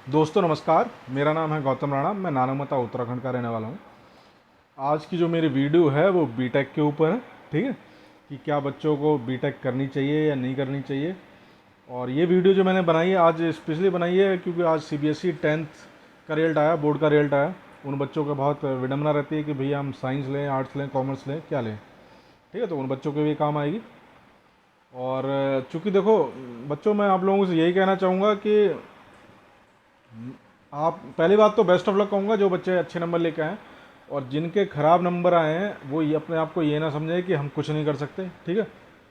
दोस्तों नमस्कार, मेरा नाम है गौतम राणा। मैं नानमता उत्तराखंड का रहने वाला हूँ। आज की जो मेरी वीडियो है वो बीटेक के ऊपर है। ठीक है, कि क्या बच्चों को बीटेक करनी चाहिए या नहीं करनी चाहिए। और ये वीडियो जो मैंने बनाई है आज स्पेशली बनाई है क्योंकि आज सीबीएसई 10th का रिजल्ट आया, बोर्ड का रिजल्ट आया। उन बच्चों का बहुत विडम्बना रहती है कि भैया हम साइंस लें, आर्ट्स लें, कॉमर्स लें, क्या लें। ठीक है, तो उन बच्चों के भी काम आएगी। और चूँकि देखो बच्चों, मैं आप लोगों से यही कहना चाहूँगा कि आप पहली बात तो बेस्ट ऑफ लक कहूँगा जो बच्चे अच्छे नंबर लेके आए। और जिनके ख़राब नंबर आए हैं वो ये अपने आप को ये ना समझे कि हम कुछ नहीं कर सकते। ठीक है,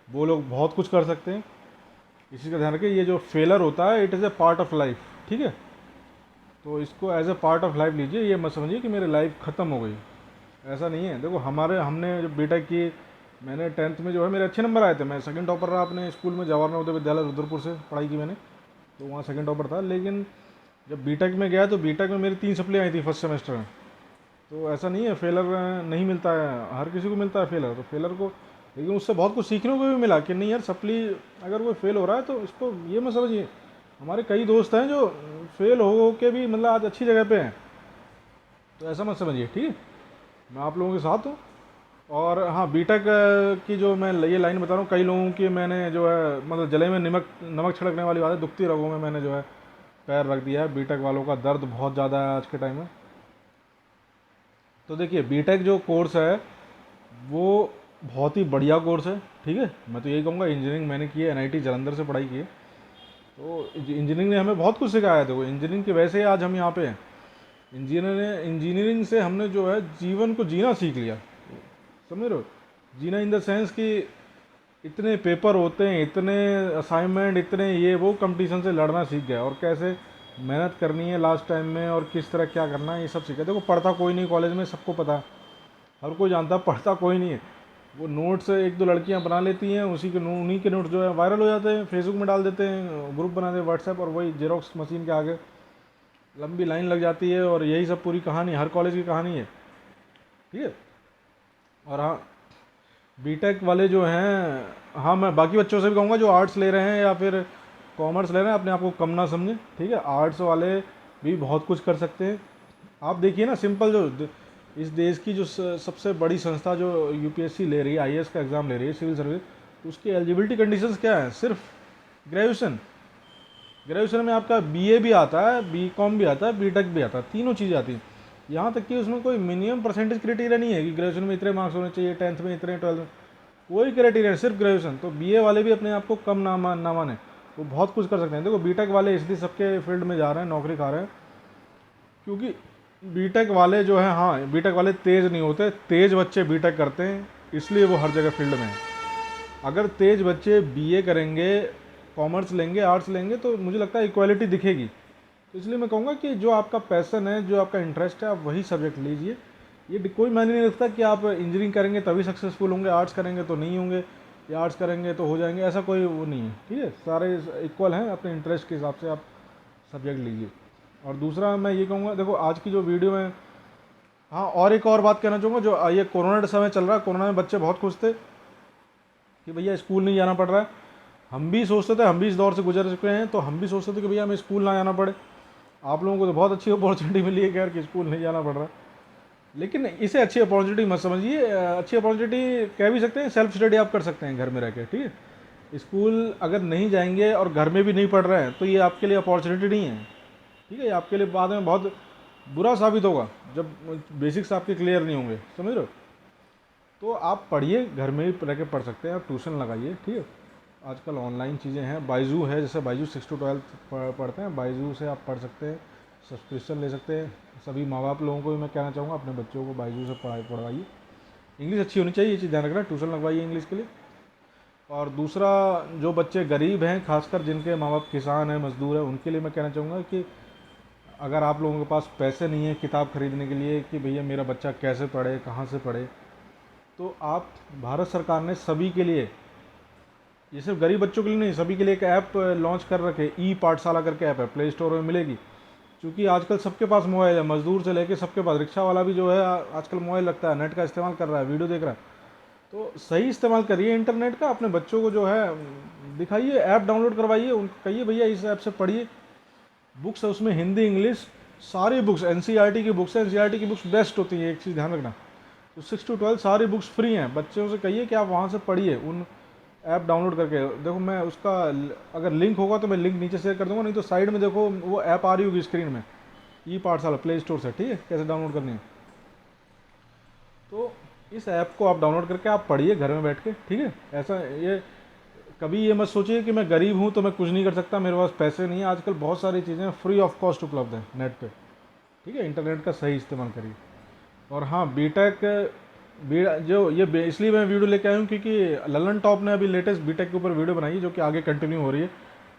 वो लोग बहुत कुछ कर सकते हैं। इसी का ध्यान रखें, ये जो फेलर होता है it is a part of life. ठीक है, तो इसको as a part of life लीजिए। ये मत समझिए कि मेरी लाइफ ख़त्म हो गई, ऐसा नहीं है। देखो हमने जब बीटेक की, मैंने 10th में जो है मेरे अच्छे नंबर आए थे। मैं सेकंड टॉपर रहा अपने स्कूल में, जवाहर नवोदय विद्यालय रुद्रपुर से पढ़ाई की मैंने, तो वहाँ सेकंड टॉपर था। लेकिन जब बीटेक में गया तो बीटेक में मेरी 3 सप्ली आई थी फर्स्ट सेमेस्टर में। तो ऐसा नहीं है फेलर नहीं मिलता है, हर किसी को मिलता है फेलर। तो फेलर को, लेकिन उससे बहुत कुछ सीखने को भी मिला कि नहीं यार, सप्ली अगर कोई फेल हो रहा है तो इसको ये मत समझिए। हमारे कई दोस्त हैं जो फेल हो के भी मतलब आज अच्छी जगह पे हैं, तो ऐसा मत समझिए। ठीक है, मैं आप लोगों के साथ हूँ। और हाँ, बीटेक की जो मैं ये लाइन बता रहा हूँ, कई लोगों की मैंने जो है मतलब जले में नमक नमक छिड़कने वाली बात है, दुखती रगों में मैंने जो है पैर रख दिया है। बीटेक वालों का दर्द बहुत ज़्यादा है आज के टाइम में। तो देखिए, बीटेक जो कोर्स है वो बहुत ही बढ़िया कोर्स है। ठीक है, मैं तो यही कहूँगा, इंजीनियरिंग मैंने की है, एनआईटी जालंधर से पढ़ाई की है। तो इंजीनियरिंग ने हमें बहुत कुछ सिखाया है। देखो, इंजीनियरिंग की वजह से आज हम यहाँ पे हैं। इंजीनियरिंग से हमने जो है जीवन को जीना सीख लिया। समझ रहे हो, जीना इन द सेंस कि इतने पेपर होते हैं, इतने असाइनमेंट, इतने ये वो, कंपटीशन से लड़ना सीख गया और कैसे मेहनत करनी है लास्ट टाइम में और किस तरह क्या करना है, ये सब सीखा। देखो, पढ़ता कोई नहीं कॉलेज में, सबको पता है, हर कोई जानता है, पढ़ता कोई नहीं है। वो नोट्स एक दो लड़कियां बना लेती हैं, उन्हीं के नोट्स जो है वायरल हो जाते हैं, फेसबुक में डाल देते हैं, ग्रुप बना दे व्हाट्सएप, और वही जेरोक्स मशीन के आगे लंबी लाइन लग जाती है। और यही सब पूरी कहानी, हर कॉलेज की कहानी है। ठीक है, और हाँ, बीटेक वाले जो हैं, हाँ मैं बाकी बच्चों से भी कहूँगा जो आर्ट्स ले रहे हैं या फिर कॉमर्स ले रहे हैं, अपने आप को कम ना समझें। ठीक है, आर्ट्स वाले भी बहुत कुछ कर सकते हैं। आप देखिए ना, सिंपल जो इस देश की जो सबसे बड़ी संस्था जो यूपीएससी ले रही है, आईएएस का एग्ज़ाम ले रही है, सिविल सर्विस, उसकी एलिजिबिलिटी कंडीशंस क्या है? सिर्फ ग्रेजुएशन। ग्रेजुएशन में आपका बीए भी आता है, बीकॉम भी आता है, बीटेक भी आता है, तीनों चीज़ें आती हैं। यहाँ तक कि उसमें कोई मिनिमम परसेंटेज क्राइटेरिया नहीं है कि ग्रेजुएशन में इतने मार्क्स होने चाहिए, 10th में इतने, 12th में, कोई क्राइटेरिया नहीं, सिर्फ ग्रेजुएशन। तो बीए वाले भी अपने आप को कम ना माने, वो बहुत कुछ कर सकते हैं। देखो, बीटेक वाले इसलिए सबके फील्ड में जा रहे हैं, नौकरी खा रहे हैं, क्योंकि बीटेक वाले जो है, हाँ बीटेक वाले तेज़ नहीं होते, तेज़ बच्चे बीटेक करते हैं, इसलिए वो हर जगह फील्ड में हैं। अगर तेज़ बच्चे बीए करेंगे, कॉमर्स लेंगे, आर्ट्स लेंगे, तो मुझे लगता है इक्वालिटी दिखेगी। तो इसलिए मैं कहूँगा कि जो आपका पैसन है, जो आपका इंटरेस्ट है, आप वही सब्जेक्ट लीजिए। ये कोई मायने नहीं रखता कि आप इंजीनियरिंग करेंगे तभी सक्सेसफुल होंगे, आर्ट्स करेंगे तो नहीं होंगे, या आर्ट्स करेंगे तो हो जाएंगे, ऐसा कोई वो नहीं है। ठीक है, सारे इक्वल हैं, अपने इंटरेस्ट के हिसाब से आप सब्जेक्ट लीजिए। और दूसरा मैं ये कहूँगा, देखो आज की जो वीडियो में, हाँ और एक और बात कहना चाहूँगा, जो ये कोरोना का समय चल रहा है, कोरोना में बच्चे बहुत खुश थे कि भैया स्कूल नहीं जाना पड़ रहा है। हम भी सोचते थे, हम भी इस दौर से गुजर चुके हैं, तो हम भी सोचते थे कि भैया हमें स्कूल ना जाना पड़े। आप लोगों को तो बहुत अच्छी अपॉर्चुनिटी मिली है यार कि स्कूल नहीं जाना पड़ रहा है। लेकिन इसे अच्छी अपॉर्चुनिटी मत समझिए। अच्छी अपॉर्चुनिटी कह भी सकते हैं, सेल्फ स्टडी आप कर सकते हैं घर में रह के। ठीक है, स्कूल अगर नहीं जाएंगे और घर में भी नहीं पढ़ रहे हैं तो ये आपके लिए अपॉर्चुनिटी नहीं है। ठीक है, आपके लिए बाद में बहुत बुरा साबित होगा जब बेसिक्स आपके क्लियर नहीं होंगे। समझ रहे हो, तो आप पढ़िए, घर में ही रह के पढ़ सकते हैं, आप ट्यूशन लगाइए। ठीक है, आजकल ऑनलाइन चीज़ें हैं, बाइजू है, जैसे बाइजू 6 to 12 पढ़ते हैं, बाइजू से आप पढ़ सकते हैं, सब्सक्रिप्शन ले सकते हैं। सभी माँ बाप लोगों को भी मैं कहना चाहूँगा, अपने बच्चों को बाइजू से पढ़वाइए। इंग्लिश अच्छी होनी चाहिए, ये चीज़ ध्यान रखना, ट्यूशन लगवाइए इंग्लिश के लिए। और दूसरा, जो बच्चे गरीब हैं, खासकर जिनके माँ बाप किसान हैं, मजदूर हैं, उनके लिए मैं कहना चाहूँगा कि अगर आप लोगों के पास पैसे नहीं है किताब खरीदने के लिए कि भैया मेरा बच्चा कैसे पढ़े, कहाँ से पढ़े, तो आप, भारत सरकार ने सभी के लिए, ये सिर्फ गरीब बच्चों के लिए नहीं, सभी के लिए एक ऐप लॉन्च कर रखे, ई पाठशाला करके ऐप है, प्ले स्टोर में मिलेगी। क्योंकि आजकल सबके पास मोबाइल है, मजदूर से लेके सबके पास, रिक्शा वाला भी जो है आजकल मोबाइल रखता है, नेट का इस्तेमाल कर रहा है, वीडियो देख रहा है। तो सही इस्तेमाल करिए इंटरनेट का, अपने बच्चों को जो है दिखाइए, ऐप डाउनलोड करवाइए, उनको कहिए भैया इस ऐप से पढ़िए, बुक्स है उसमें हिंदी इंग्लिश सारी बुक्स, एनसीईआरटी की बुक्स है, एनसीईआरटी की बुक्स बेस्ट होती हैं, एक चीज़ ध्यान रखना। तो 6 to 12 सारी बुक्स फ्री हैं, बच्चों से कहिए कि आप वहाँ से पढ़िए, उन ऐप डाउनलोड करके। देखो मैं उसका अगर लिंक होगा तो मैं लिंक नीचे शेयर कर दूंगा, नहीं तो साइड में देखो वो ऐप आ रही होगी स्क्रीन में, ई पाठशाला प्ले स्टोर से, ठीक है, कैसे डाउनलोड करनी है। तो इस ऐप को आप डाउनलोड करके आप पढ़िए घर में बैठ के, ठीक है। ऐसा ये कभी ये मत सोचिए कि मैं गरीब हूँ तो मैं कुछ नहीं कर सकता, मेरे पास पैसे नहीं है। आजकल बहुत सारी चीज़ें फ्री ऑफ कॉस्ट उपलब्ध हैं नेट पे, ठीक है। इंटरनेट का सही इस्तेमाल करिए। और हाँ, बीटेक जो ये इसलिए मैं वीडियो लेके आया हूँ क्योंकि ललन टॉप ने अभी लेटेस्ट बीटेक के ऊपर वीडियो बनाई है, जो कि आगे कंटिन्यू हो रही है,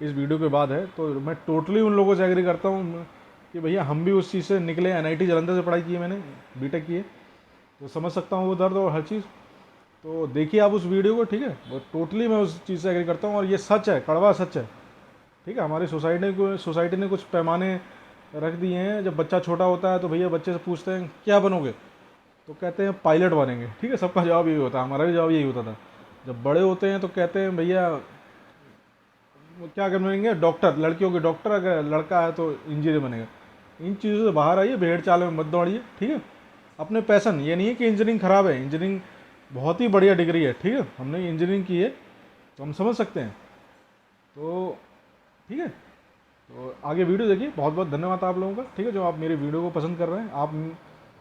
इस वीडियो के बाद है। तो मैं टोटली उन लोगों से एग्री करता हूँ कि भैया हम भी उस चीज़ से निकले। एनआईटी जालंधर से पढ़ाई की है मैंने, बीटेक की है, तो समझ सकता हूँ वो दर्द और हर चीज़। तो देखिए आप उस वीडियो को, ठीक है। वो टोटली मैं उस चीज़ से एग्री करता हूँ और ये सच है, कड़वा सच है, ठीक है। हमारी सोसाइटी ने कुछ पैमाने रख दिए हैं। जब बच्चा छोटा होता है तो भैया बच्चे से पूछते हैं क्या बनोगे, तो कहते हैं पायलट बनेंगे, ठीक है। सबका जवाब यही होता है, हमारा भी जवाब यही होता था। जब बड़े होते हैं तो कहते हैं भैया क्या बनेंगे, डॉक्टर, लड़कियों के डॉक्टर, अगर लड़का है तो इंजीनियर बनेगा। इन चीज़ों से बाहर आइए, भेड़ चाल में मत दौड़िए, ठीक है। अपने पैशन, ये नहीं है कि इंजीनियरिंग ख़राब है, इंजीनियरिंग बहुत ही बढ़िया डिग्री है, ठीक है। हमने इंजीनियरिंग की है तो हम समझ सकते हैं, तो ठीक है। तो आगे वीडियो देखिए। बहुत बहुत धन्यवाद आप लोगों का, ठीक है, जो आप मेरे वीडियो को पसंद कर रहे हैं। आप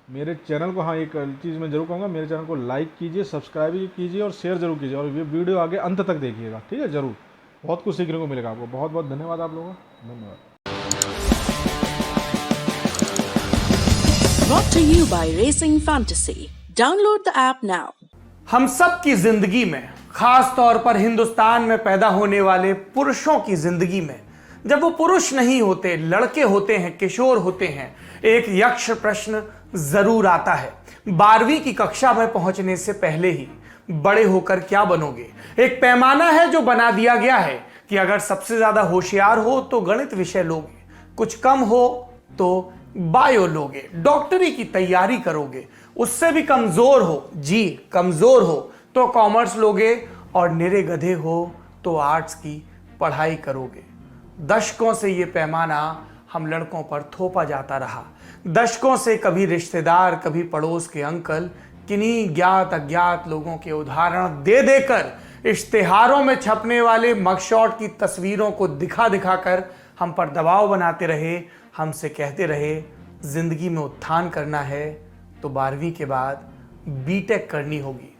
मेरे चैनल को, हाँ एक चीज़ मैं जरूर कहूँगा, मेरे चैनल को लाइक कीजिए, सब्सक्राइब कीजिए और शेयर जरूर कीजिए, और ये वीडियो आगे अंत तक देखिएगा, ठीक है। ज़रूर बहुत कुछ सीखने को मिलेगा आपको। बहुत बहुत धन्यवाद आप लोगों का, धन्यवाद। Brought to you by Racing Fantasy. Download the app now. हम सब की जिंदगी में, खास तौर पर हिंदुस्तान में पैदा होने वाले पुरुषों की जिंदगी में, जब वो पुरुष नहीं होते, लड़के होते हैं, किशोर होते हैं, एक यक्ष प्रश्न जरूर आता है। 12वीं की कक्षा में पहुंचने से पहले ही बड़े होकर क्या बनोगे। एक पैमाना है जो बना दिया गया है कि अगर सबसे ज्यादा होशियार हो तो गणित विषय लोगे, कुछ कम हो तो बायो लोगे, डॉक्टरी की तैयारी करोगे, उससे भी कमजोर हो, जी कमजोर हो तो कॉमर्स लोगे, और निरे गधे हो तो आर्ट्स की पढ़ाई करोगे। दशकों से ये पैमाना हम लड़कों पर थोपा जाता रहा। दशकों से कभी रिश्तेदार, कभी पड़ोस के अंकल, किन्हीं ज्ञात अज्ञात लोगों के उदाहरण दे देकर, इश्तिहारों में छपने वाले मगशॉट की तस्वीरों को दिखा दिखाकर हम पर दबाव बनाते रहे, हमसे कहते रहे जिंदगी में उत्थान करना है तो 12वीं के बाद बीटेक करनी होगी।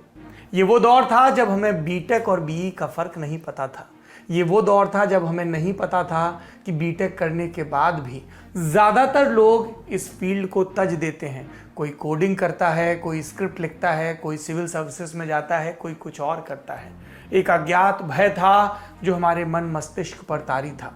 ये वो दौर था जब हमें बीटेक और बीई का फर्क नहीं पता था। ये वो दौर था जब हमें नहीं पता था कि बीटेक करने के बाद भी ज़्यादातर लोग इस फील्ड को तज देते हैं। कोई कोडिंग करता है, कोई स्क्रिप्ट लिखता है, कोई सिविल सर्विसेज में जाता है, कोई कुछ और करता है। एक अज्ञात भय था जो हमारे मन मस्तिष्क पर तारी था।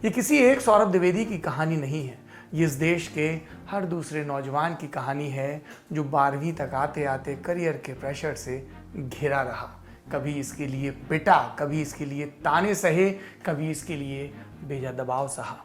ये किसी एक सौरभ द्विवेदी की कहानी नहीं है, ये इस देश के हर दूसरे नौजवान की कहानी है जो 12वीं तक आते आते करियर के प्रेशर से घिरा रहा। कभी इसके लिए पिटा, कभी इसके लिए ताने सहे, कभी इसके लिए बेजा दबाव सहा।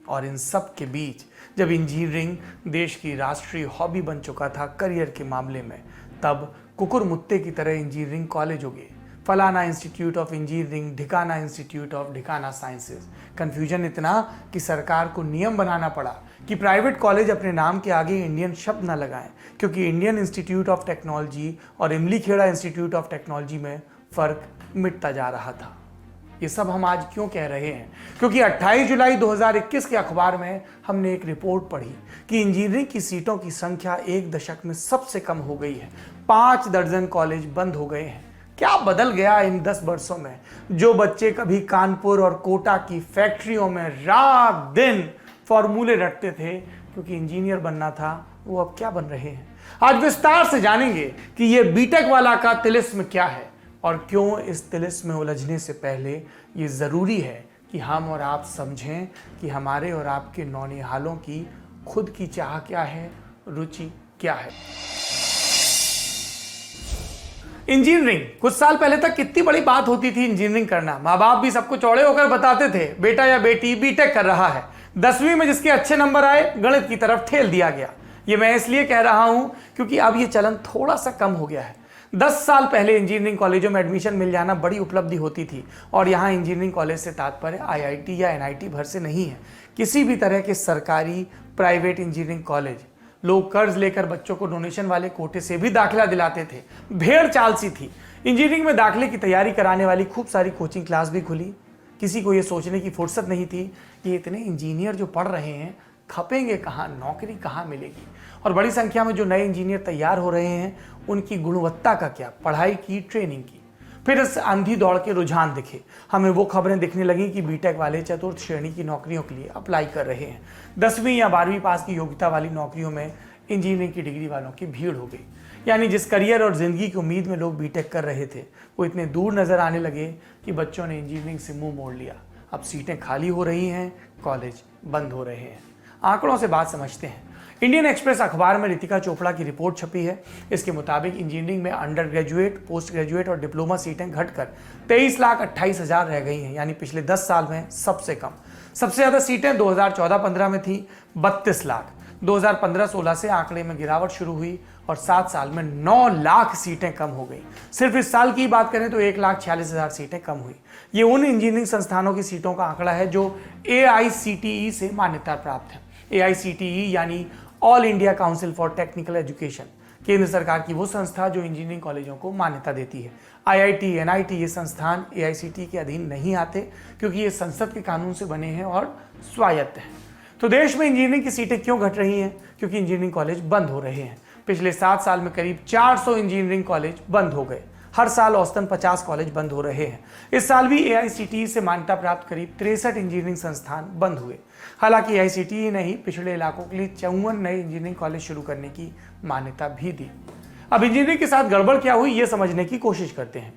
और इन सब के बीच जब इंजीनियरिंग देश की राष्ट्रीय हॉबी बन चुका था करियर के मामले में, तब कुकुर मुत्ते की तरह इंजीनियरिंग कॉलेज हो गए। फलाना इंस्टीट्यूट ऑफ इंजीनियरिंग, ढिकाना इंस्टीट्यूट ऑफ ढिकाना साइंसेज। कन्फ्यूजन इतना कि सरकार को नियम बनाना पड़ा कि प्राइवेट कॉलेज अपने नाम के आगे इंडियन शब्द ना लगाएं, क्योंकि इंडियन इंस्टीट्यूट ऑफ टेक्नोलॉजी और इमली खेड़ा इंस्टीट्यूट ऑफ टेक्नोलॉजी में फ़र्क मिटता जा रहा था। ये सब हम आज क्यों कह रहे हैं? क्योंकि 28 जुलाई 2021 के अखबार में हमने एक रिपोर्ट पढ़ी कि इंजीनियरिंग की सीटों की संख्या एक दशक में सबसे कम हो गई है। 5 दर्जन कॉलेज बंद हो गए हैं। क्या बदल गया इन 10 वर्षों में? जो बच्चे कभी कानपुर और कोटा की फैक्ट्रियों में रात दिन फॉर्मूले रटते थे क्योंकि इंजीनियर बनना था, वो अब क्या बन रहे हैं? आज विस्तार से जानेंगे कि ये बीटेक वाला का तिलिस्म क्या है और क्यों इस तिलिस्म में उलझने से पहले ये ज़रूरी है कि हम और आप समझें कि हमारे और आपके नौनिहालों की खुद की चाह क्या है, रुचि क्या है। इंजीनियरिंग, कुछ साल पहले तक कितनी बड़ी बात होती थी इंजीनियरिंग करना। माँ बाप भी सबको चौड़े होकर बताते थे बेटा या बेटी बीटेक कर रहा है। 10वीं में जिसके अच्छे नंबर आए गणित की तरफ ठेल दिया गया। ये मैं इसलिए कह रहा हूं क्योंकि अब ये चलन थोड़ा सा कम हो गया है। 10 साल पहले इंजीनियरिंग कॉलेजों में एडमिशन मिल जाना बड़ी उपलब्धि होती थी और यहाँ इंजीनियरिंग कॉलेज से तात्पर्य आईआईटी या एनआईटी भर से नहीं है, किसी भी तरह के सरकारी प्राइवेट इंजीनियरिंग कॉलेज। लोग कर्ज लेकर बच्चों को डोनेशन वाले कोटे से भी दाखिला दिलाते थे। भेड़ चाल सी थी। इंजीनियरिंग में दाखिले की तैयारी कराने वाली खूब सारी कोचिंग क्लास भी खुली। किसी को ये सोचने की फुर्सत नहीं थी कि इतने इंजीनियर जो पढ़ रहे हैं खपेंगे कहाँ, नौकरी कहाँ मिलेगी, और बड़ी संख्या में जो नए इंजीनियर तैयार हो रहे हैं उनकी गुणवत्ता का क्या, पढ़ाई की, ट्रेनिंग की। फिर इस अंधी दौड़ के रुझान दिखे। हमें वो खबरें दिखने लगी कि बीटेक वाले चतुर्थ श्रेणी की नौकरियों के लिए अप्लाई कर रहे हैं। 10वीं या 12वीं पास की योग्यता वाली नौकरियों में इंजीनियरिंग की डिग्री वालों की भीड़ हो गई। यानी जिस करियर और जिंदगी की उम्मीद में लोग बीटेक कर रहे थे वो इतने दूर नजर आने लगे कि बच्चों ने इंजीनियरिंग से मुंह मोड़ लिया। अब सीटें खाली हो रही हैं, कॉलेज बंद हो रहे हैं। आंकड़ों से बात समझते हैं। इंडियन एक्सप्रेस अखबार में रितिका चोपड़ा की रिपोर्ट छपी है। इसके मुताबिक इंजीनियरिंग में अंडर ग्रेजुएट, पोस्ट ग्रेजुएट और डिप्लोमा सीटें घटकर 23,28,000 रह गई हैं, यानी पिछले 10 साल में सबसे कम। सबसे ज्यादा सीटें 2014-15 में थी 32 लाख। 2015-16 से आंकड़े में गिरावट शुरू हुई और 7 साल में 9 लाख सीटें कम हो गई। सिर्फ इस साल की बात करें तो 1,46,000 सीटें कम हुई। ये उन इंजीनियरिंग संस्थानों की सीटों का आंकड़ा है जो AICTE से मान्यता प्राप्त है। AICTE यानी all India council for technical education, केंद्र सरकार की वो संस्था जो इंजीनियरिंग कॉलेजों को मान्यता देती है। IIT, NIT ये संस्थान AICTE के अधीन नहीं आते क्योंकि ये संसद के कानून से बने हैं और स्वायत्त हैं। तो देश में इंजीनियरिंग की सीटें क्यों घट रही हैं? क्योंकि इंजीनियरिंग कॉलेज बंद हो रहे हैं। पिछले 7 साल में करीब 400 इंजीनियरिंग कॉलेज बंद हो गए। हर साल औसतन 50 कॉलेज बंद हो रहे हैं। इस साल भी AICTE से मान्यता प्राप्त करीब 63 इंजीनियरिंग संस्थान बंद हुए। हालांकि AICTE ने ही पिछड़े इलाकों के लिए 54 नए इंजीनियरिंग कॉलेज शुरू करने की मान्यता भी दी। अब इंजीनियरिंग के साथ गड़बड़ क्या हुई ये समझने की कोशिश करते हैं।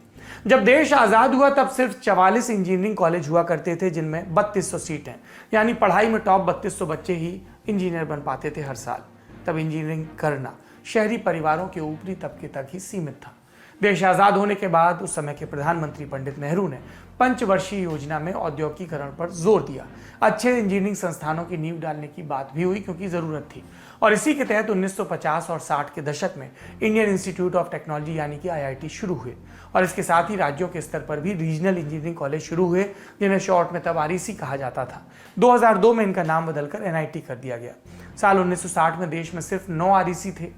जब देश आजाद हुआ तब सिर्फ 44 इंजीनियरिंग कॉलेज हुआ करते थे जिनमें 3200 सीटें, यानी पढ़ाई में टॉप 3200 बच्चे ही इंजीनियर बन पाते थे हर साल। तब इंजीनियरिंग करना शहरी परिवारों के ऊपरी तबके तक ही सीमित था। देश आजाद होने के बाद उस समय के प्रधानमंत्री पंडित नेहरू ने पंचवर्षीय योजना में औद्योगिकीकरण पर जोर दिया। अच्छे इंजीनियरिंग संस्थानों की नींव डालने की बात भी हुई क्योंकि जरूरत थी, और इसी के तहत 1950 और 60 के दशक में इंडियन इंस्टीट्यूट ऑफ टेक्नोलॉजी यानी कि IIT शुरू हुए, और इसके साथ ही राज्यों के स्तर पर भी रीजनल इंजीनियरिंग कॉलेज शुरू हुए जिन्हें शॉर्ट में तब REC कहा जाता था। 2002 में इनका नाम बदलकर NIT कर दिया गया। साल 1960 में देश में सिर्फ 9 REC थे।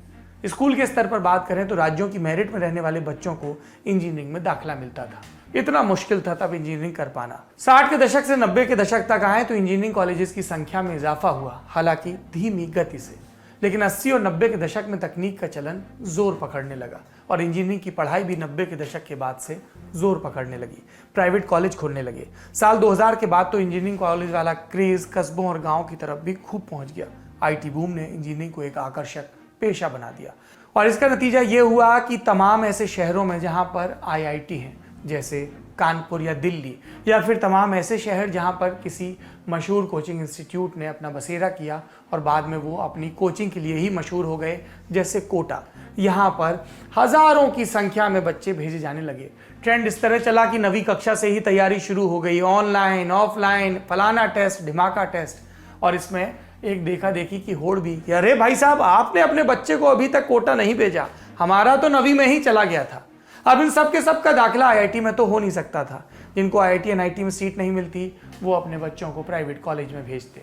स्कूल के स्तर पर बात करें तो राज्यों की मेरिट में रहने वाले बच्चों को इंजीनियरिंग में दाखिला मिलता था। इतना मुश्किल था तब इंजीनियरिंग कर पाना। 60 के दशक से 90 के दशक तक आए तो इंजीनियरिंग कॉलेजेस की संख्या में इजाफा हुआ, हालांकि धीमी गति से। लेकिन 80 और 90 के दशक में तकनीक का चलन जोर पकड़ने लगा और इंजीनियरिंग की पढ़ाई भी 90 के दशक के बाद से जोर पकड़ने लगी। प्राइवेट कॉलेज खोलने लगे। साल 2000 के बाद तो इंजीनियरिंग कॉलेज वाला क्रेज कस्बों और गाँव की तरफ भी खूब पहुंच गया। IT बूम ने इंजीनियरिंग को एक आकर्षक पेशा बना दिया, और इसका नतीजा ये हुआ कि तमाम ऐसे शहरों में जहां पर IIT हैं, जैसे कानपुर या दिल्ली, या फिर तमाम ऐसे शहर जहां पर किसी मशहूर कोचिंग इंस्टीट्यूट ने अपना बसेरा किया और बाद में वो अपनी कोचिंग के लिए ही मशहूर हो गए, जैसे कोटा, यहाँ पर हजारों की संख्या में बच्चे भेजे जाने लगे। ट्रेंड इस तरह चला कि 9वीं कक्षा से ही तैयारी शुरू हो गई, ऑनलाइन, ऑफलाइन, फलाना टेस्ट, ढिमाका टेस्ट, और इसमें एक देखा देखी की होड़ भी कि अरे भाई साहब, आपने अपने बच्चे को अभी तक कोटा नहीं भेजा, हमारा तो 9वीं में ही चला गया था। अब इन सब के सब का दाखिला IIT में तो हो नहीं सकता था। जिनको IIT NIT में सीट नहीं मिलती वो अपने बच्चों को प्राइवेट कॉलेज में भेजते।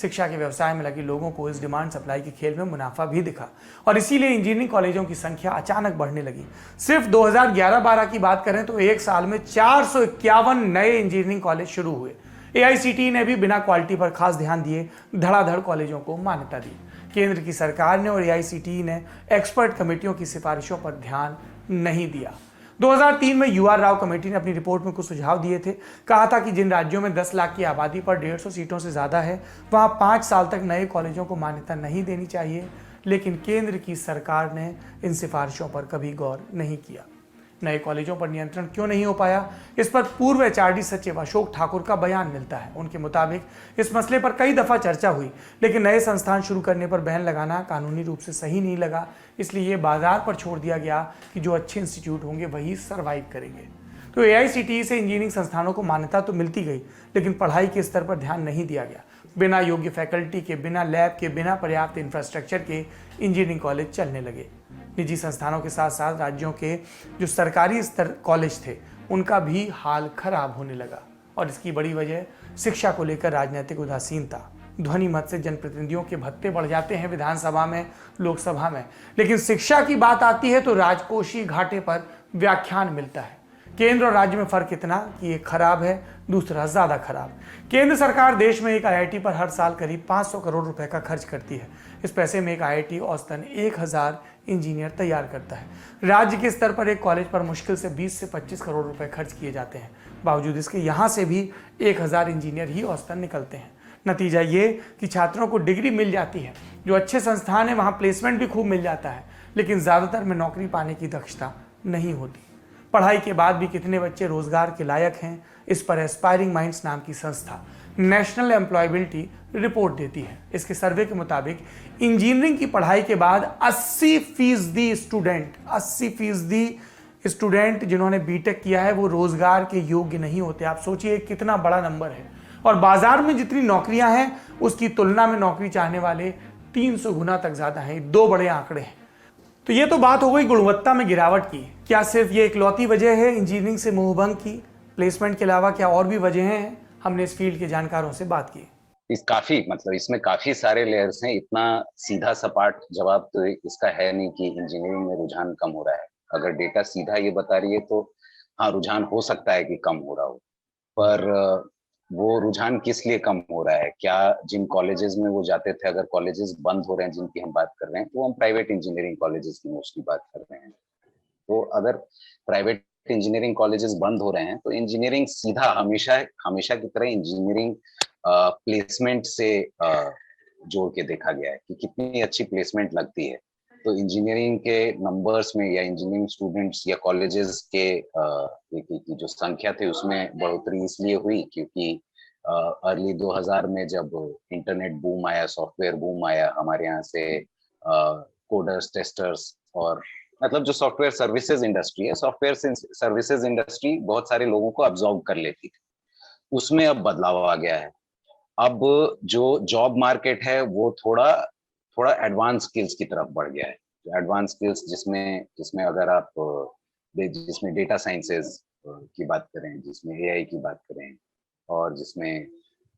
शिक्षा के व्यवसाय में लगे लोगों को इस डिमांड सप्लाई के खेल में मुनाफा भी दिखा, और इसीलिए इंजीनियरिंग कॉलेजों की संख्या अचानक बढ़ने लगी। सिर्फ 2011-12 की बात करें तो एक साल में 451 नए इंजीनियरिंग कॉलेज शुरू हुए। AICTE ने भी बिना क्वालिटी पर खास ध्यान दिए धड़ाधड़ कॉलेजों को मान्यता दी। केंद्र की सरकार ने और AICTE ने एक्सपर्ट कमेटियों की सिफारिशों पर ध्यान नहीं दिया। 2003 में UR राव कमेटी ने अपनी रिपोर्ट में कुछ सुझाव दिए थे। कहा था कि जिन राज्यों में 10 लाख की आबादी पर 150 सीटों से ज्यादा है वहां 5 साल तक नए कॉलेजों को मान्यता नहीं देनी चाहिए, लेकिन केंद्र की सरकार ने इन सिफारिशों पर कभी गौर नहीं किया। नए कॉलेजों पर नियंत्रण क्यों नहीं हो पाया, इस पर पूर्व HRD सचिव अशोक ठाकुर का बयान मिलता है। उनके मुताबिक इस मसले पर कई दफा चर्चा हुई, लेकिन नए संस्थान शुरू करने पर बैन लगाना कानूनी रूप से सही नहीं लगा, इसलिए ये बाजार पर छोड़ दिया गया कि जो अच्छे इंस्टीट्यूट होंगे वही सर्वाइव करेंगे। तो AICTE से इंजीनियरिंग संस्थानों को मान्यता तो मिलती गई, लेकिन पढ़ाई के स्तर पर ध्यान नहीं दिया गया। बिना योग्य फैकल्टी के, बिना लैब के, बिना पर्याप्त इंफ्रास्ट्रक्चर के इंजीनियरिंग कॉलेज चलने लगे। निजी संस्थानों के साथ साथ राज्यों के जो सरकारी स्तर कॉलेज थे उनका भी हाल खराब होने लगा। और इसकी बड़ी वजह शिक्षा को लेकर राजनीतिक उदासीनता। ध्वनि मत से जनप्रतिनिधियों के भत्ते बढ़ जाते हैं विधानसभा में, लोकसभा में, लेकिन शिक्षा की बात आती है तो राजकोषीय घाटे पर व्याख्यान मिलता है। केंद्र और राज्य में फर्क इतना कि एक खराब है, दूसरा ज्यादा खराब। केंद्र सरकार देश में एक आईआईटी पर हर साल करीब 500 करोड़ रुपए का खर्च करती है। इस पैसे में एक आईआईटी औसतन 1000 इंजीनियर तैयार करता है। राज्य के स्तर पर एक कॉलेज पर मुश्किल से 20 से 25 करोड़ रुपए खर्च किए जाते हैं। बावजूद इसके यहाँ से भी 1000 इंजीनियर ही औसतन निकलते हैं। नतीजा ये कि छात्रों को डिग्री मिल जाती है, जो अच्छे संस्थान है वहाँ प्लेसमेंट भी खूब मिल जाता है, लेकिन ज़्यादातर में नौकरी पाने की दक्षता नहीं होती। पढ़ाई के बाद भी कितने बच्चे रोजगार के लायक हैं, इस पर एस्पायरिंग माइंड्स नाम की संस्था नेशनल एम्प्लॉयबिलिटी रिपोर्ट देती है। इसके सर्वे के मुताबिक इंजीनियरिंग की पढ़ाई के बाद 80% स्टूडेंट जिन्होंने बीटेक किया है वो रोजगार के योग्य नहीं होते। आप सोचिए कितना बड़ा नंबर है। और बाजार में जितनी नौकरियां हैं उसकी तुलना में नौकरी चाहने वाले 300 गुना तक ज्यादा हैं। दो बड़े आंकड़े हैं। तो ये तो बात हो गई गुणवत्ता में गिरावट की। क्या सिर्फ ये इकलौती वजह है इंजीनियरिंग से मोहभंग की? प्लेसमेंट के अलावा क्या और भी वजह हैं? हमने इस फील्ड के जानकारों से बात की। इसमें काफी सारे लेयर्स हैं। इतना सीधा सपाट जवाब तो इसका है नहीं कि इंजीनियरिंग में रुझान कम हो रहा है। अगर डेटा सीधा ये बता रही है तो हाँ, रुझान हो सकता है कि कम हो रहा हो, पर वो रुझान किस लिए कम हो रहा है? क्या जिन कॉलेजेस में वो जाते थे, अगर कॉलेजेस बंद हो रहे हैं जिनकी हम बात कर रहे हैं, तो हम प्राइवेट इंजीनियरिंग कॉलेजेस की मोस्टली बात कर रहे हैं। तो अगर प्राइवेट इंजीनियरिंग कॉलेजेस बंद हो रहे हैं तो इंजीनियरिंग सीधा हमेशा की तरह इंजीनियरिंग प्लेसमेंट से जोड़ के देखा गया है कि कितनी अच्छी प्लेसमेंट लगती है। तो इंजीनियरिंग के नंबर्स में या इंजीनियरिंग स्टूडेंट्स या कॉलेजेस के की जो संख्या थी उसमें बढ़ोतरी इसलिए हुई क्योंकि अर्ली 2000 में जब इंटरनेट बूम आया, सॉफ्टवेयर बूम आया, हमारे यहाँ से कोडर्स, टेस्टर्स और मतलब जो सॉफ्टवेयर सर्विसेज इंडस्ट्री है, सॉफ्टवेयर सर्विसेज इंडस्ट्री बहुत सारे लोगों को अब्सॉर्ब कर लेती थी। उसमें अब बदलाव आ गया है। अब जो जॉब मार्केट है वो थोड़ा एडवांस स्किल्स की तरफ बढ़ गया है। एडवांस स्किल्स जिसमें अगर आप जिसमें डेटा साइंसेज की बात करें, जिसमें एआई की बात करें, और जिसमें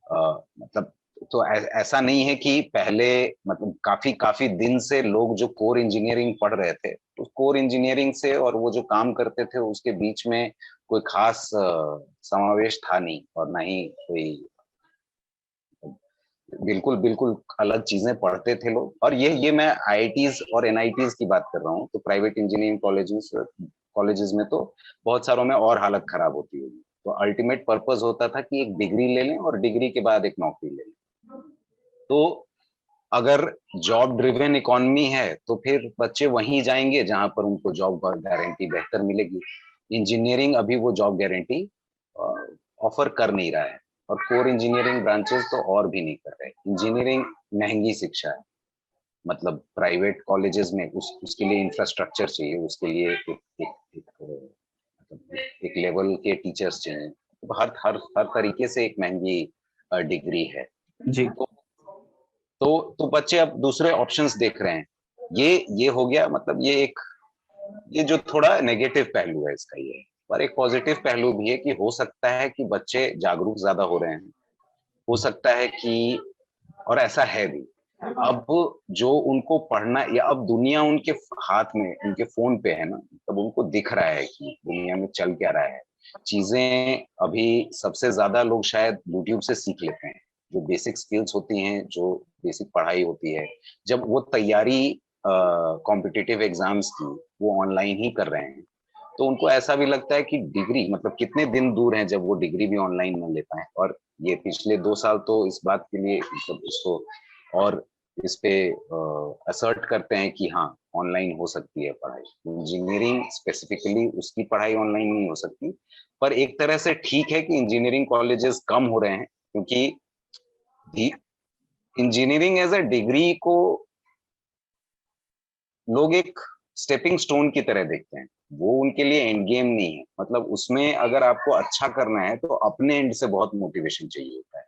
मतलब तो ऐसा नहीं है कि पहले मतलब काफी दिन से लोग जो कोर इंजीनियरिंग पढ़ रहे थे, तो कोर इंजीनियरिंग से और वो जो काम करते थे उसके बीच में कोई खास समावेश था नहीं, और ना ही कोई बिल्कुल अलग चीजें पढ़ते थे लोग। और ये मैं आईआईटीज और एनआईटीज की बात कर रहा हूँ। तो प्राइवेट इंजीनियरिंग कॉलेजेस में तो बहुत सारों में और हालत खराब होती होगी। तो अल्टीमेट पर्पस होता था कि एक डिग्री ले लें और डिग्री के बाद एक नौकरी ले लें। तो अगर जॉब ड्रिवन इकोनॉमी है तो फिर बच्चे वहीं जाएंगे जहां पर उनको जॉब गारंटी बेहतर मिलेगी। इंजीनियरिंग अभी वो जॉब गारंटी ऑफर कर नहीं रहा है, और कोर इंजीनियरिंग ब्रांचेस तो और भी नहीं कर रहे। इंजीनियरिंग महंगी शिक्षा है, मतलब प्राइवेट कॉलेजेस में उसके लिए इंफ्रास्ट्रक्चर चाहिए, उसके लिए एक लेवल के टीचर्स चाहिए। हर तरीके से एक महंगी डिग्री है जी। तो बच्चे अब दूसरे ऑप्शंस देख रहे हैं। ये हो गया, मतलब ये जो थोड़ा नेगेटिव पहलू है इसका ये है। पर एक पॉजिटिव पहलू भी है कि हो सकता है कि बच्चे जागरूक ज्यादा हो रहे हैं, हो सकता है कि, और ऐसा है भी, अब जो उनको पढ़ना या अब दुनिया उनके हाथ में, उनके फोन पे है ना, तब उनको दिख रहा है कि दुनिया में चल क्या रहा है। चीजें अभी सबसे ज्यादा लोग शायद यूट्यूब से सीख लेते हैं। जो बेसिक स्किल्स होती हैं, जो बेसिक पढ़ाई होती है, जब वो तैयारी कॉम्पिटिटिव एग्जाम्स की वो ऑनलाइन ही कर रहे हैं, तो उनको ऐसा भी लगता है कि डिग्री मतलब कितने दिन दूर हैं जब वो डिग्री भी ऑनलाइन में ले पाए। और ये पिछले 2 साल तो इस बात के लिए मतलब इसको और इस पे असर्ट करते हैं कि हाँ, ऑनलाइन हो सकती है पढ़ाई। इंजीनियरिंग स्पेसिफिकली उसकी पढ़ाई ऑनलाइन नहीं हो सकती, पर एक तरह से ठीक है कि इंजीनियरिंग कॉलेजेस कम हो रहे हैं, क्योंकि इंजीनियरिंग एज अ डिग्री को लोग एक स्टेपिंग स्टोन की तरह देखते हैं। वो उनके लिए एंड गेम नहीं है। मतलब उसमें अगर आपको अच्छा करना है तो अपने एंड से बहुत मोटिवेशन चाहिए होता है।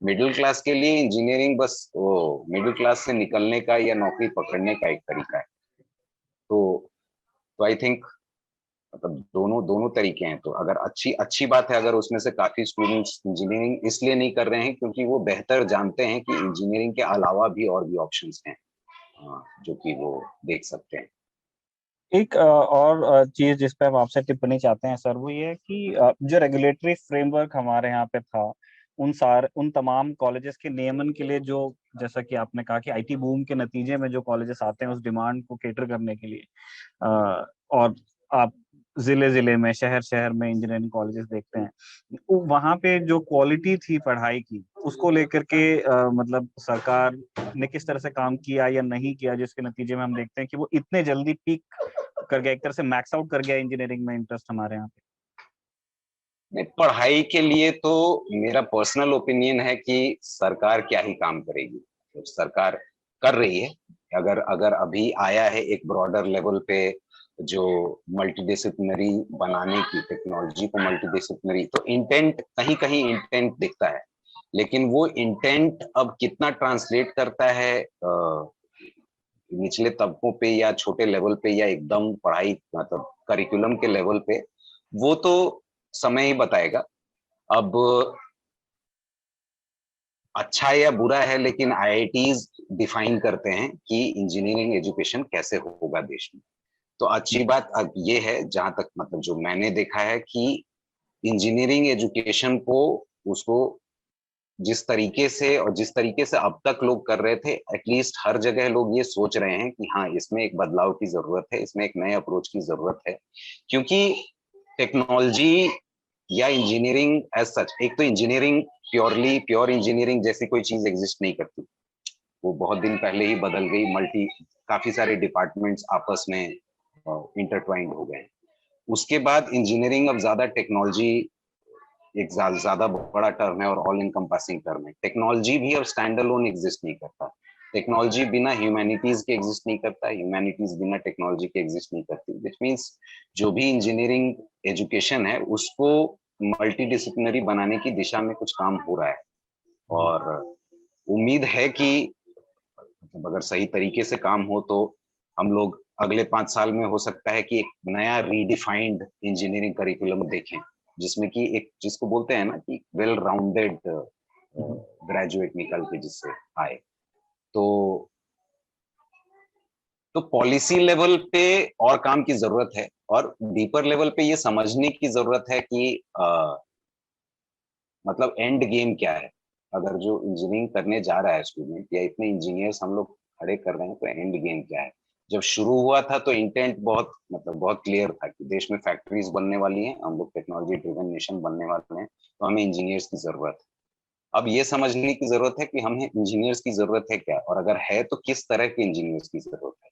मिडिल क्लास के लिए इंजीनियरिंग बस वो मिडिल क्लास से निकलने का या नौकरी पकड़ने का एक तरीका है। तो आई थिंक मतलब दोनों दोनों तरीके हैं। तो अगर अच्छी बात है अगर उसमें से काफी स्टूडेंट्स इंजीनियरिंग इसलिए नहीं कर रहे हैं क्योंकि वो बेहतर जानते हैं कि इंजीनियरिंग के अलावा भी और भी ऑप्शंस हैं जो कि वो देख सकते हैं। एक और चीज जिस पे हम आपसे टिप्पणी चाहते हैं सर, वो ये है कि जो रेगुलेटरी फ्रेमवर्क हमारे यहाँ पे था, उन तमाम कॉलेजेस के नियमन के लिए, जो जैसा कि आपने कहा कि आईटी बूम के नतीजे में जो कॉलेजेस आते हैं उस डिमांड को केटर करने के लिए, और आप जिले जिले में, शहर शहर में इंजीनियरिंग कॉलेजेस देखते हैं, वहां पे जो क्वालिटी थी पढ़ाई की, उसको लेकर के मतलब सरकार ने किस तरह से काम किया या नहीं किया, जिसके नतीजे में हम देखते हैं कि वो इतने जल्दी पीक कर गया, एक तरह से मैक्स आउट कर गया इंजीनियरिंग में इंटरेस्ट हमारे यहाँ पे। नहीं, पढ़ाई के लिए तो मेरा पर्सनल ओपिनियन है कि सरकार क्या ही काम करेगी। तो सरकार कर रही है। अगर अगर अभी आया है एक ब्रॉडर लेवल पे जो मल्टीडिसिप्लिनरी बनाने की, टेक्नोलॉजी को मल्टीडिसिप्लिनरी, तो इंटेंट कहीं कहीं इंटेंट दिखता है, लेकिन वो इंटेंट अब कितना ट्रांसलेट करता है निचले तबकों पे या छोटे लेवल पे या एकदम पढ़ाई मतलब करिकुलम के लेवल पे, वो तो समय ही बताएगा। अब अच्छा या बुरा है, लेकिन आईआईटीज डिफाइन करते हैं कि इंजीनियरिंग एजुकेशन कैसे होगा देश में। तो अच्छी बात अब ये है, जहां तक मतलब जो मैंने देखा है, कि इंजीनियरिंग एजुकेशन को उसको जिस तरीके से और जिस तरीके से अब तक लोग कर रहे थे, एटलीस्ट हर जगह लोग ये सोच रहे हैं कि हाँ, इसमें एक बदलाव की जरूरत है, इसमें एक नए अप्रोच की जरूरत है। क्योंकि टेक्नोलॉजी या इंजीनियरिंग एज सच, एक तो इंजीनियरिंग प्योर इंजीनियरिंग जैसी कोई चीज एग्जिस्ट नहीं करती। वो बहुत दिन पहले ही बदल गई। काफी सारे डिपार्टमेंट्स आपस में इंटरट्वाइंड हो गए। उसके बाद इंजीनियरिंग अब ज्यादा टेक्नोलॉजी एक ज्यादा बड़ा टर्म है और ऑल इनकम्पासिंग टर्म है। टेक्नोलॉजी भी अब स्टैंड अलोन एग्जिस्ट नहीं करता। टेक्नोलॉजी बिना ह्यूमैनिटीज के एग्जिस्ट नहीं करता, ह्यूमैनिटीज बिना टेक्नोलॉजी के एग्जिस्ट नहीं करती। विच मीन्स जो भी इंजीनियरिंग एजुकेशन है उसको मल्टीडिसिप्लिनरी बनाने की दिशा में कुछ काम हो रहा है। और उम्मीद है कि अगर सही तरीके से काम हो तो हम लोग अगले 5 साल में हो सकता है कि एक नया रीडिफाइंड इंजीनियरिंग करिकुलम देखें, जिसमें कि एक जिसको बोलते हैं ना कि वेल राउंडेड ग्रेजुएट निकल के जिससे आए। तो पॉलिसी लेवल पे और काम की जरूरत है, और डीपर लेवल पे ये समझने की जरूरत है कि मतलब एंड गेम क्या है। अगर जो इंजीनियरिंग करने जा रहा है स्टूडेंट, या इतने इंजीनियर्स हम लोग खड़े कर रहे हैं, तो एंड गेम क्या है। जब शुरू हुआ था तो इंटेंट बहुत क्लियर था कि देश में फैक्ट्रीज बनने वाली हैं, हम लोग टेक्नोलॉजी ड्रिवन नेशन बनने वाले हैं, तो हमें इंजीनियर्स की जरूरत है। अब ये समझने की जरूरत है कि हमें इंजीनियर्स की जरूरत है क्या, और अगर है तो किस तरह के इंजीनियर्स की जरूरत है।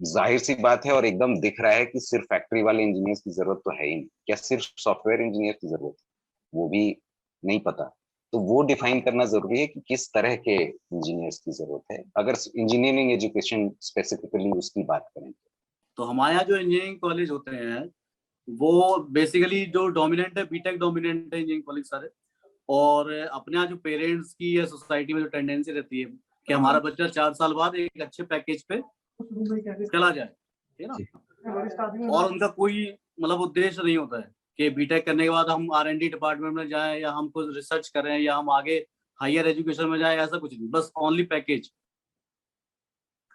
जाहिर सी बात है और एकदम दिख रहा है कि सिर्फ फैक्ट्री वाले इंजीनियर्स की जरूरत तो है ही नहीं। क्या सिर्फ सॉफ्टवेयर इंजीनियर की जरूरत है, वो भी नहीं पता। तो वो डिफाइन करना जरूरी है कि किस तरह के इंजीनियर्स की जरूरत है, अगर इंजीनियरिंग एजुकेशन स्पेसिफिकली उसकी बात करें। तो हमारे यहाँ जो इंजीनियरिंग कॉलेज होते हैं वो बेसिकली जो डोमिनेंट है, बीटेक डोमिनेंट है इंजीनियरिंग कॉलेज सारे। और अपने यहाँ जो पेरेंट्स की या सोसाइटी में जो टेंडेंसी रहती है कि हमारा बच्चा 4 साल बाद एक अच्छे पैकेज पे चला जाए, है ना। और उनका कोई मतलब उद्देश्य नहीं होता है कि बीटेक करने के बाद हम R&D डिपार्टमेंट में जाएं, या हम कुछ रिसर्च करें, या हम आगे हायर एजुकेशन में जाएं, ऐसा कुछ नहीं, बस ओनली पैकेज।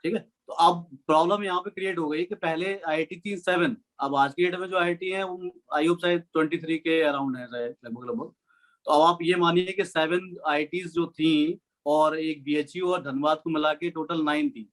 ठीक है। तो अब प्रॉब्लम यहाँ पे क्रिएट हो गई कि पहले IIT थी 7, अब आज की डेट में जो IIT है वो आई होप शायद 23 के अराउंड है शायद, लगभग। तो अब आप ये मानिए कि 7 IITs जो थी, और एक BHU और धनबाद को मिला के टोटल 9 थी।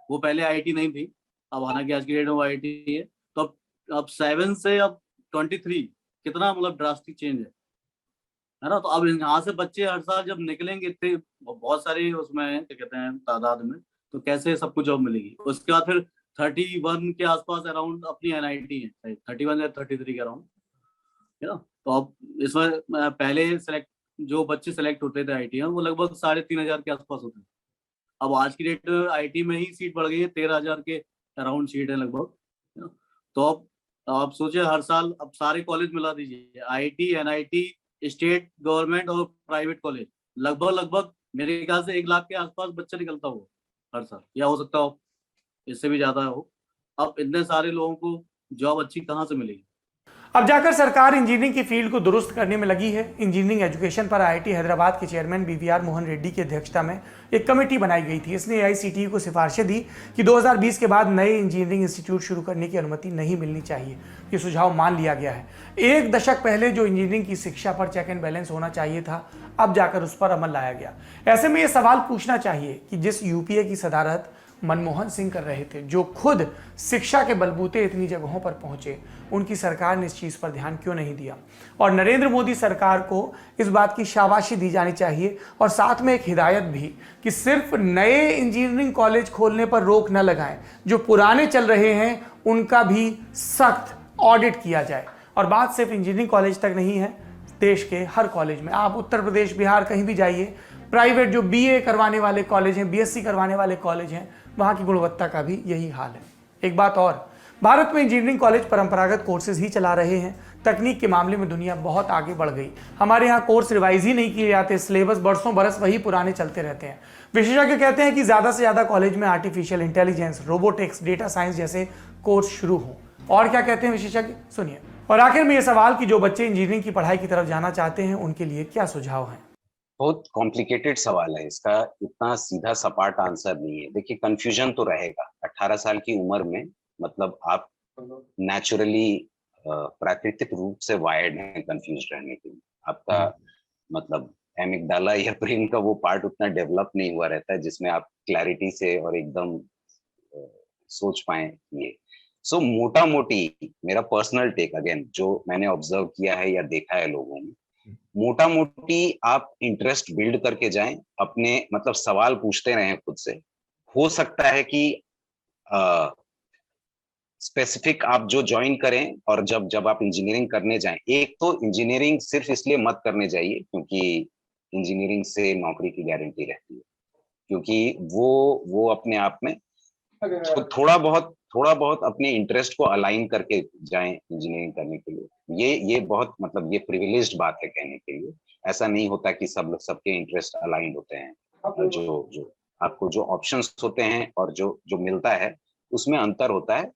वो पहले IIT नहीं थी, अब हालांकि आज की डेट में IIT है। तो अब 7 से अब 23, कितना मतलब ड्रास्टिक चेंज है ना। तो अब यहाँ से बच्चे हर साल जब निकलेंगे, इतने बहुत सारे उसमें क्या कहते हैं तादाद में, तो कैसे सबको जॉब मिलेगी। उसके बाद फिर 31 के आसपास अराउंड अपनी NIT है, 31 या 33 के अराउंड, है ना। तो अब इसमें पहले सेलेक्ट जो बच्चे सेलेक्ट होते थे IIT में, वो लगभग 3,500 के आसपास होते हैं। अब आज की डेट में IIT में ही सीट बढ़ गई है, 13,000 के अराउंड सीट है लगभग, है ना। तो अब आप सोचिए, हर साल अब सारे कॉलेज मिला दीजिए, IIT, NIT, स्टेट, गवर्नमेंट और प्राइवेट कॉलेज, लगभग मेरे ख्याल से 1 लाख के आसपास बच्चा निकलता हो हर साल, या हो सकता हो इससे भी ज्यादा हो। अब इतने सारे लोगों को जॉब अच्छी कहाँ से मिलेगी? अब जाकर सरकार इंजीनियरिंग की फील्ड को दुरुस्त करने में लगी है। इंजीनियरिंग एजुकेशन पर आईआईटी हैदराबाद के चेयरमैन बीवीआर मोहन रेड्डी की अध्यक्षता में एक कमेटी बनाई गई थी। इसने एआईसीटीई को सिफारिशें दी कि 2020 के बाद नए इंजीनियरिंग इंस्टीट्यूट शुरू करने की अनुमति नहीं मिलनी चाहिए। ये सुझाव मान लिया गया है। एक दशक पहले जो इंजीनियरिंग की शिक्षा पर चेक एंड बैलेंस होना चाहिए था, अब जाकर उस पर अमल लाया गया। ऐसे में ये सवाल पूछना चाहिए कि जिस यूपीए की सदारत मनमोहन सिंह कर रहे थे, जो खुद शिक्षा के बलबूते इतनी जगहों पर पहुंचे, उनकी सरकार ने इस चीज पर ध्यान क्यों नहीं दिया? और नरेंद्र मोदी सरकार को इस बात की शाबाशी दी जानी चाहिए और साथ में एक हिदायत भी कि सिर्फ नए इंजीनियरिंग कॉलेज खोलने पर रोक न लगाएं, जो पुराने चल रहे हैं उनका भी सख्त ऑडिट किया जाए। और बात सिर्फ इंजीनियरिंग कॉलेज तक नहीं है, देश के हर कॉलेज में, आप उत्तर प्रदेश, बिहार कहीं भी जाइए, प्राइवेट जो बीए करवाने वाले कॉलेज हैं, बीएससी करवाने वाले कॉलेज हैं, वहाँ की गुणवत्ता का भी यही हाल है। एक बात और, भारत में इंजीनियरिंग कॉलेज परंपरागत कोर्सेज ही चला रहे हैं। तकनीक के मामले में दुनिया बहुत आगे बढ़ गई। हमारे यहाँ कोर्स रिवाइज ही नहीं किए जाते, सिलेबस बरसों बरस वही पुराने चलते रहते हैं। विशेषज्ञ कहते हैं कि ज़्यादा से ज़्यादा कॉलेज में artificial intelligence, robotics, data science जैसे कोर्स शुरू हों। और क्या कहते हैं विशेषज्ञ, सुनिए। और आखिर में ये सवाल कि जो बच्चे इंजीनियरिंग की पढ़ाई की तरफ जाना चाहते हैं, उनके लिए क्या सुझाव हैं? बहुत कॉम्प्लिकेटेड सवाल है, इसका इतना सीधा सपाट आंसर नहीं है। देखिए, कंफ्यूजन तो रहेगा। 18 साल की उम्र में मतलब आप नेचुरली प्राकृतिक रूप से वायर्ड हैं कंफ्यूज रहने के लिए। आपका मतलब एमिगडाला या ब्रेन का वो पार्ट उतना डेवलप नहीं हुआ रहता है जिसमें आप क्लैरिटी से और एकदम सोच पाए ये। सो मोटा मोटी मेरा पर्सनल टेक, अगेन जो मैंने ऑब्जर्व किया है या देखा है लोगों में, मोटा मोटी आप इंटरेस्ट बिल्ड करके जाएं, अपने मतलब सवाल पूछते रहें खुद से। हो सकता है कि स्पेसिफिक आप जो ज्वाइन करें, और जब आप इंजीनियरिंग करने जाएं, एक तो इंजीनियरिंग सिर्फ इसलिए मत करने जाइए क्योंकि इंजीनियरिंग से नौकरी की गारंटी रहती है, क्योंकि वो अपने आप में तो थोड़ा बहुत अपने इंटरेस्ट को अलाइन करके जाएं इंजीनियरिंग करने के लिए। ये बहुत मतलब ये प्रिविलेज्ड बात है कहने के लिए। ऐसा नहीं होता कि सबके इंटरेस्ट अलाइंड होते हैं। जो आपको जो ऑप्शंस होते हैं और जो मिलता है उसमें अंतर होता है।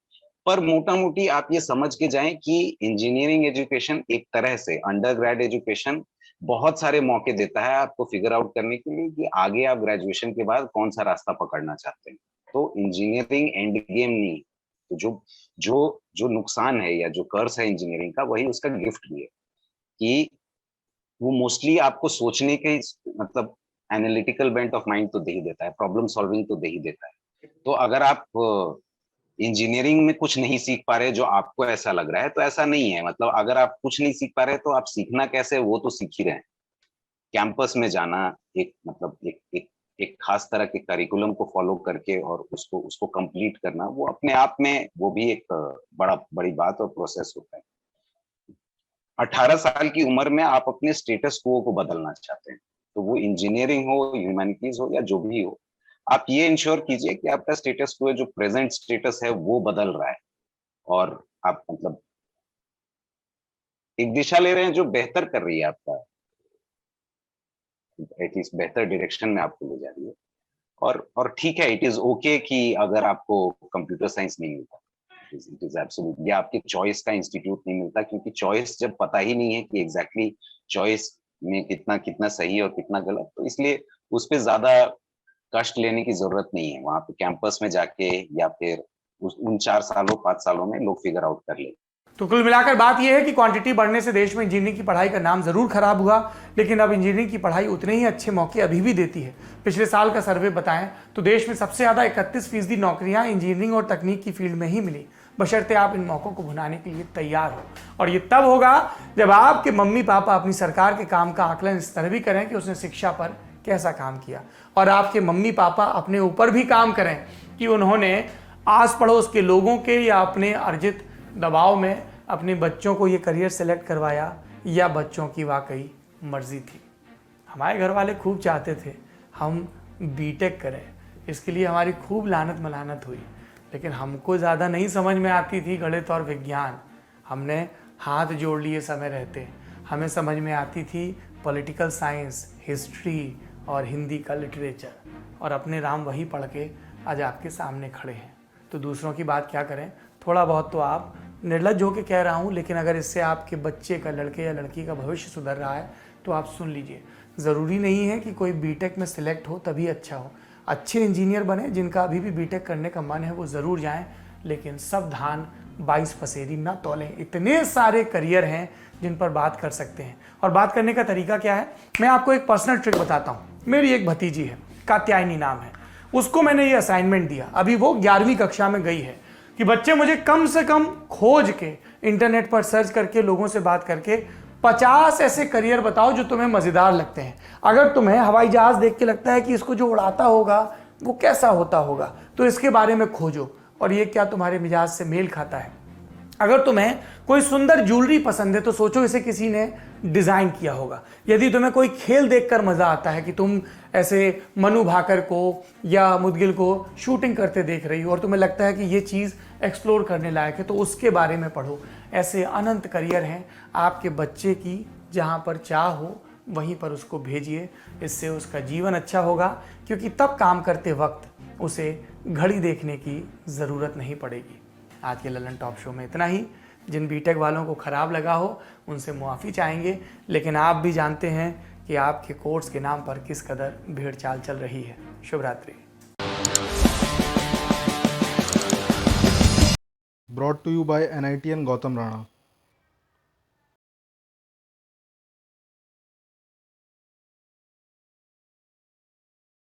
पर मोटा मोटी आप ये समझ के जाएं कि इंजीनियरिंग एजुकेशन एक तरह से अंडर ग्रेड एजुकेशन बहुत सारे मौके देता है आपको फिगर आउट करने के लिए कि आगे आप ग्रेजुएशन के बाद कौन सा रास्ता पकड़ना चाहते हैं। तो इंजीनियरिंग एंड गेम नहीं, तो जो नुकसान है या जो कर्स है इंजीनियरिंग का, वही उसका गिफ्ट भी है कि वो मोस्टली आपको सोचने के मतलब एनालिटिकल बेंट ऑफ माइंड तो दे ही देता है, प्रॉब्लम सॉल्विंग तो दे ही देता है। तो अगर आप इंजीनियरिंग में कुछ नहीं सीख पा रहे जो आपको ऐसा लग रहा है, तो ऐसा नहीं है। मतलब अगर आप कुछ नहीं सीख पा रहे तो आप सीखना कैसे, वो तो सीख ही रहे हैं। कैंपस में जाना, एक मतलब एक खास तरह के करिकुलम को फॉलो करके और उसको कंप्लीट करना, वो अपने आप में वो भी एक बड़ी बात और प्रोसेस होता है। 18 साल की उम्र में आप अपने स्टेटस को बदलना चाहते हैं, तो वो इंजीनियरिंग हो, ह्यूमैनिटीज हो या जो भी हो, आप ये इंश्योर कीजिए कि आपका स्टेटस को, जो प्रेजेंट स्टेटस है, वो बदल रहा है और आप मतलब एक दिशा ले रहे हैं जो बेहतर कर रही है आपका, एटलीस्ट बेहतर डायरेक्शन में आपको ले जा रही है। और ठीक है, इट इज ओके कि अगर आपको कंप्यूटर साइंस नहीं मिलता, इट इज एब्सोल्यूट, या आपके चॉइस का इंस्टीट्यूट नहीं मिलता, क्योंकि चॉइस जब पता ही नहीं है कि एग्जैक्टली चॉइस में कितना सही और कितना गलत, तो इसलिए उस पर ज्यादा कष्ट लेने की जरूरत नहीं है। वहां पे कैंपस में जाके या फिर उन 4 सालों 5 सालों में लोग फिगर आउट कर ले। तो कुल मिलाकर बात यह है कि क्वांटिटी बढ़ने से देश में इंजीनियरिंग की पढ़ाई का नाम जरूर खराब हुआ, लेकिन अब इंजीनियरिंग की पढ़ाई उतने ही अच्छे मौके अभी भी देती है। पिछले साल का सर्वे बताएं तो देश में सबसे ज्यादा 31% नौकरियां इंजीनियरिंग और तकनीक की फील्ड में ही मिली, बशर्ते आप इन मौकों को भुनाने के लिए तैयार हो। और ये तब होगा जब आपके मम्मी पापा अपनी सरकार के काम का आकलन इस तरह भी करें कि उसने शिक्षा पर कैसा काम किया, और आपके मम्मी पापा अपने ऊपर भी काम करें कि उन्होंने आस पड़ोस के लोगों के या अपने अर्जित दबाव में अपने बच्चों को ये करियर सेलेक्ट करवाया या बच्चों की वाकई मर्जी थी। हमारे घर वाले खूब चाहते थे हम बीटेक करें, इसके लिए हमारी खूब लानत मलानत हुई, लेकिन हमको ज़्यादा नहीं समझ में आती थी गणित और विज्ञान। हमने हाथ जोड़ लिए समय रहते। हमें समझ में आती थी पॉलिटिकल साइंस, हिस्ट्री और हिंदी का लिटरेचर, और अपने राम वही पढ़ के आज आपके सामने खड़े हैं। तो दूसरों की बात क्या करें। थोड़ा बहुत तो आप निर्लज्ज होकर कह रहा हूँ, लेकिन अगर इससे आपके बच्चे का, लड़के या लड़की का भविष्य सुधर रहा है तो आप सुन लीजिए। ज़रूरी नहीं है कि कोई बीटेक में सिलेक्ट हो तभी अच्छा हो। अच्छे इंजीनियर बने, जिनका अभी भी बीटेक करने का मन है वो ज़रूर जाएं, लेकिन सब धान 22 पसेरी ना तौलें। इतने सारे करियर हैं जिन पर बात कर सकते हैं। और बात करने का तरीका क्या है, मैं आपको एक पर्सनल ट्रिक बताता हूँ। मेरी एक भतीजी है, कात्यायनी नाम है, उसको मैंने ये असाइनमेंट दिया, अभी वो 11वीं कक्षा में गई है, कि बच्चे मुझे कम से कम खोज के इंटरनेट पर सर्च करके, लोगों से बात करके 50 ऐसे करियर बताओ जो तुम्हें मज़ेदार लगते हैं। अगर तुम्हें हवाई जहाज़ देख के लगता है कि इसको जो उड़ाता होगा वो कैसा होता होगा, तो इसके बारे में खोजो और ये क्या तुम्हारे मिजाज से मेल खाता है। अगर तुम्हें कोई सुंदर ज्वेलरी पसंद है तो सोचो इसे किसी ने डिज़ाइन किया होगा। यदि तुम्हें कोई खेल देखकर मज़ा आता है कि तुम ऐसे मनु भाकर को या मुदगिल को शूटिंग करते देख रही हो और तुम्हें लगता है कि ये चीज़ एक्सप्लोर करने लायक है, तो उसके बारे में पढ़ो। ऐसे अनंत करियर हैं आपके बच्चे की, जहाँ पर चाह हो वहीं पर उसको भेजिए। इससे उसका जीवन अच्छा होगा, क्योंकि तब काम करते वक्त उसे घड़ी देखने की ज़रूरत नहीं पड़ेगी। आज के ललन टॉप शो में इतना ही। जिन बीटेक वालों को ख़राब लगा हो उनसे मुआफ़ी चाहेंगे, लेकिन आप भी जानते हैं कि आपके कोर्स के नाम पर किस कदर भीड़ चाल चल रही है। शुभ रात्रि। Brought to you by NITN Gautam Rana.